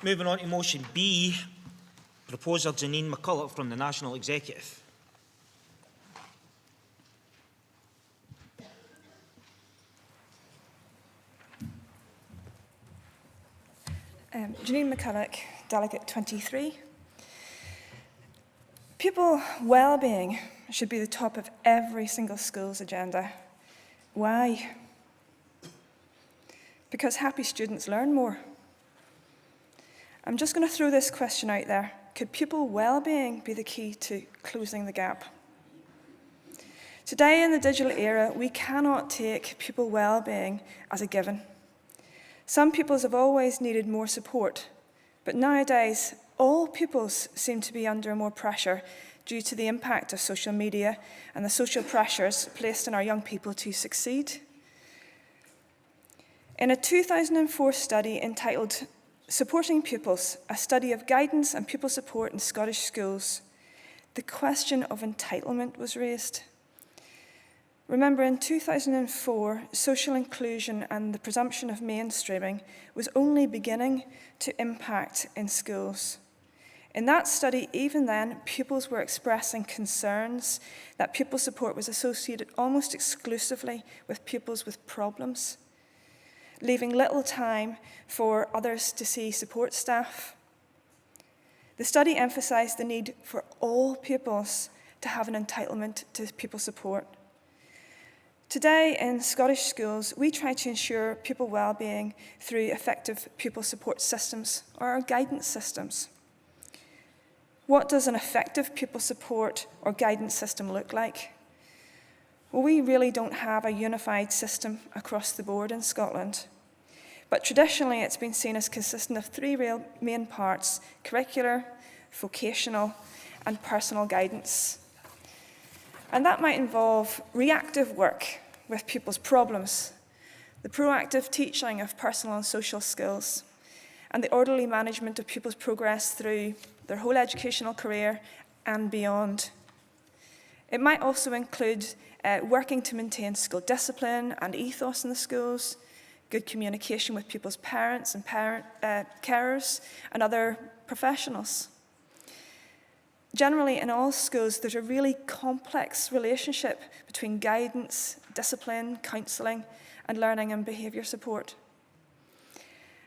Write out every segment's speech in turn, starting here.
Moving on to motion B, proposer Janine McCulloch from the National Executive. Janine McCulloch, Delegate 23. Pupil well-being should be the top of every single school's agenda. Why? Because happy students learn more. I'm just going to throw this question out there. Could pupil well-being be the key to closing the gap? Today in the digital era, we cannot take pupil well-being as a given. Some pupils have always needed more support, but nowadays all pupils seem to be under more pressure due to the impact of social media and the social pressures placed on our young people to succeed. In a 2004 study entitled Supporting Pupils, a study of guidance and pupil support in Scottish schools, the question of entitlement was raised. Remember, in 2004, social inclusion and the presumption of mainstreaming was only beginning to impact in schools. In that study, even then, pupils were expressing concerns that pupil support was associated almost exclusively with pupils with problems, leaving little time for others to see support staff. The study emphasised the need for all pupils to have an entitlement to pupil support. Today in Scottish schools, we try to ensure pupil well-being through effective pupil support systems or our guidance systems. What does an effective pupil support or guidance system look like? Well, we really don't have a unified system across the board in Scotland. But traditionally, it's been seen as consistent of three real main parts: curricular, vocational, and personal guidance. And that might involve reactive work with pupils' problems, the proactive teaching of personal and social skills, and the orderly management of pupils' progress through their whole educational career and beyond. It might also include working to maintain school discipline and ethos in the schools, good communication with pupils' parents and carers and other professionals. Generally, in all schools, there's a really complex relationship between guidance, discipline, counselling, and learning and behaviour support.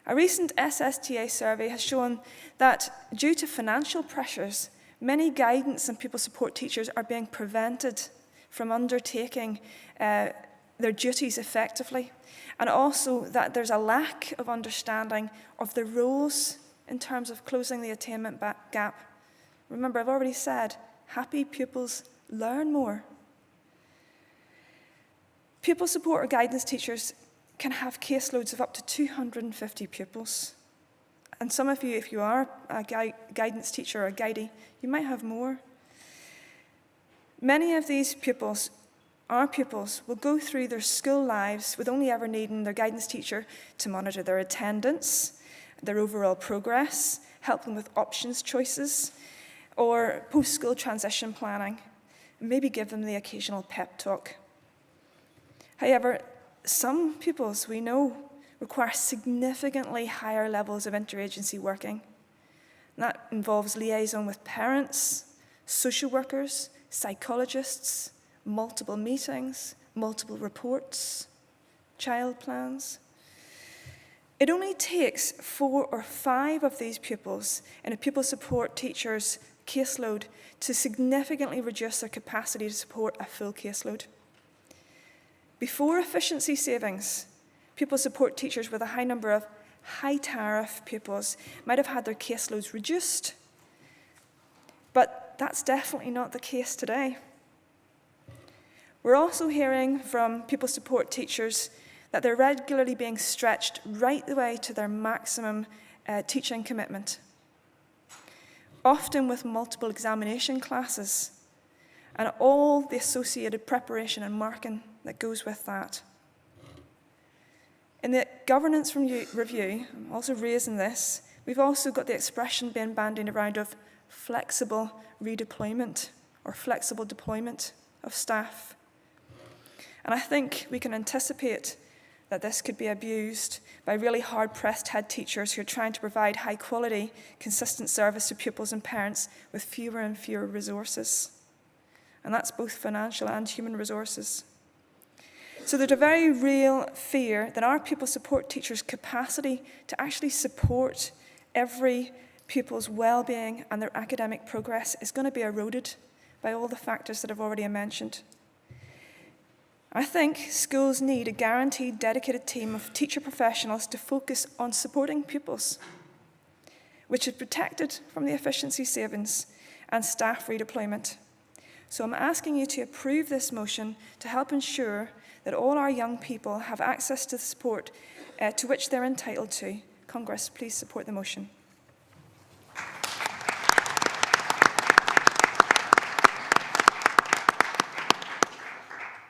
A recent SSTA survey has shown that due to financial pressures, many guidance and pupil support teachers are being prevented from undertaking their duties effectively, and also that there's a lack of understanding of the roles in terms of closing the attainment gap. Remember, I've already said, happy pupils learn more. Pupil support or guidance teachers can have caseloads of up to 250 pupils. And some of you, if you are a guidance teacher or a guidie, you might have more. Many of these pupils, our pupils, will go through their school lives with only ever needing their guidance teacher to monitor their attendance, their overall progress, help them with options choices, or post-school transition planning, and maybe give them the occasional pep talk. However, some pupils we know require significantly higher levels of interagency working. And that involves liaison with parents, social workers, psychologists, multiple meetings, multiple reports, child plans. It only takes 4 or 5 of these pupils in a pupil support teacher's caseload to significantly reduce their capacity to support a full caseload. Before efficiency savings, pupil support teachers with a high number of high-tariff pupils might have had their caseloads reduced, but that's definitely not the case today. We're also hearing from pupil support teachers that they're regularly being stretched right the way to their maximum teaching commitment, often with multiple examination classes and all the associated preparation and marking that goes with that. In the governance review, I'm also raising this, we've also got the expression being bandied around of flexible redeployment or flexible deployment of staff. And I think we can anticipate that this could be abused by really hard-pressed head teachers who are trying to provide high-quality, consistent service to pupils and parents with fewer and fewer resources. And that's both financial and human resources. So there's a very real fear that our pupil support teachers' capacity to actually support every pupil's well-being and their academic progress is going to be eroded by all the factors that I've already mentioned. I think schools need a guaranteed, dedicated team of teacher professionals to focus on supporting pupils, which is protected from the efficiency savings and staff redeployment. So I'm asking you to approve this motion to help ensure that all our young people have access to the support to which they're entitled to. Congress, please support the motion.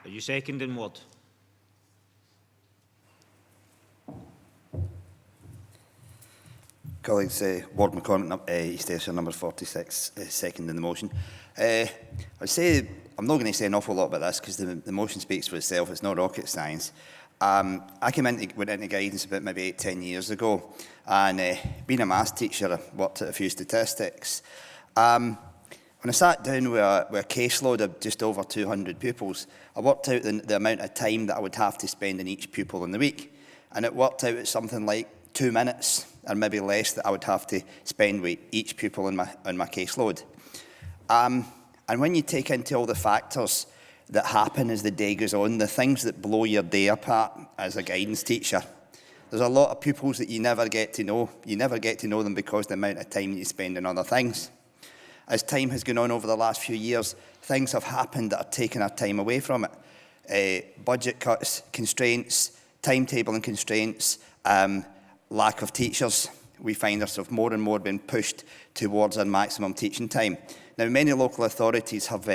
Are you seconding what? Colleagues, Ward McCormick, East Ayrshire, number 46, second in the motion. I'd say, I'm not going to say an awful lot about this because the motion speaks for itself, it's not rocket science. I went into guidance about maybe 8-10 years ago, and being a maths teacher, I worked at a few statistics. When I sat down with a caseload of just over 200 pupils, I worked out the amount of time that I would have to spend on each pupil in the week, and it worked out at something like 2 minutes, or maybe less, that I would have to spend with each pupil on my caseload. And when you take into all the factors that happen as the day goes on, the things that blow your day apart as a guidance teacher, there's a lot of pupils that you never get to know. You never get to know them because of the amount of time you spend on other things. As time has gone on over the last few years, things have happened that are taking our time away from it. Budget cuts, constraints, timetabling constraints, lack of teachers. We find ourselves more and more being pushed towards our maximum teaching time. Now, many local authorities have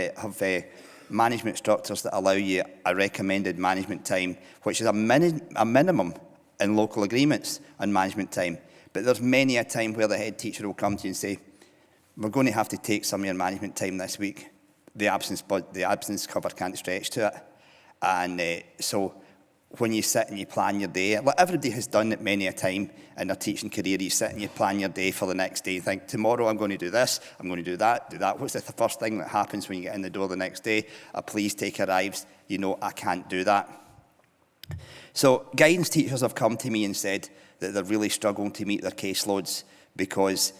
management structures that allow you a recommended management time, which is a minimum in local agreements on management time. But there's many a time where the head teacher will come to you and say, we're going to have to take some of your management time this week. The absence cover can't stretch to it. And so when you sit and you plan your day, like everybody has done it many a time in their teaching career, you sit and you plan your day for the next day. You think, tomorrow I'm going to do this, I'm going to do that. What's the first thing that happens when you get in the door the next day? A police take arrives. You know, I can't do that. So guidance teachers have come to me and said that they're really struggling to meet their caseloads because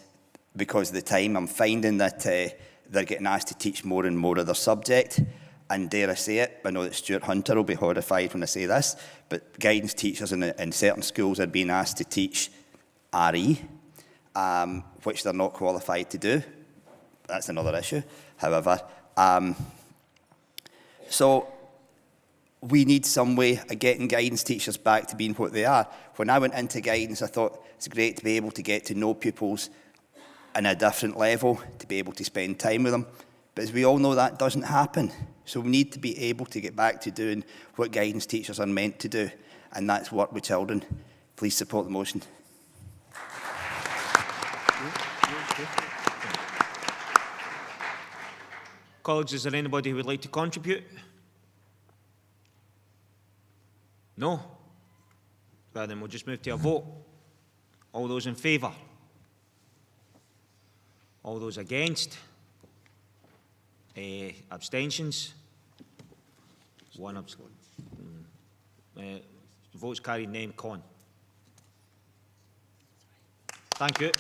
of the time. I'm finding that they're getting asked to teach more and more of their subject. And dare I say it, I know that Stuart Hunter will be horrified when I say this, but guidance teachers in certain schools are being asked to teach RE, which they're not qualified to do. That's another issue, however. So we need some way of getting guidance teachers back to being what they are. When I went into guidance, I thought it's great to be able to get to know pupils on a different level, to be able to spend time with them. But as we all know, that doesn't happen. So we need to be able to get back to doing what guidance teachers are meant to do, and that's work with children. Please support the motion. Colleagues, is there anybody who would like to contribute? No? Well, then we'll just move to a vote. All those in favour? All those against? Abstentions? One abstention. Votes carried, name con. Thank you.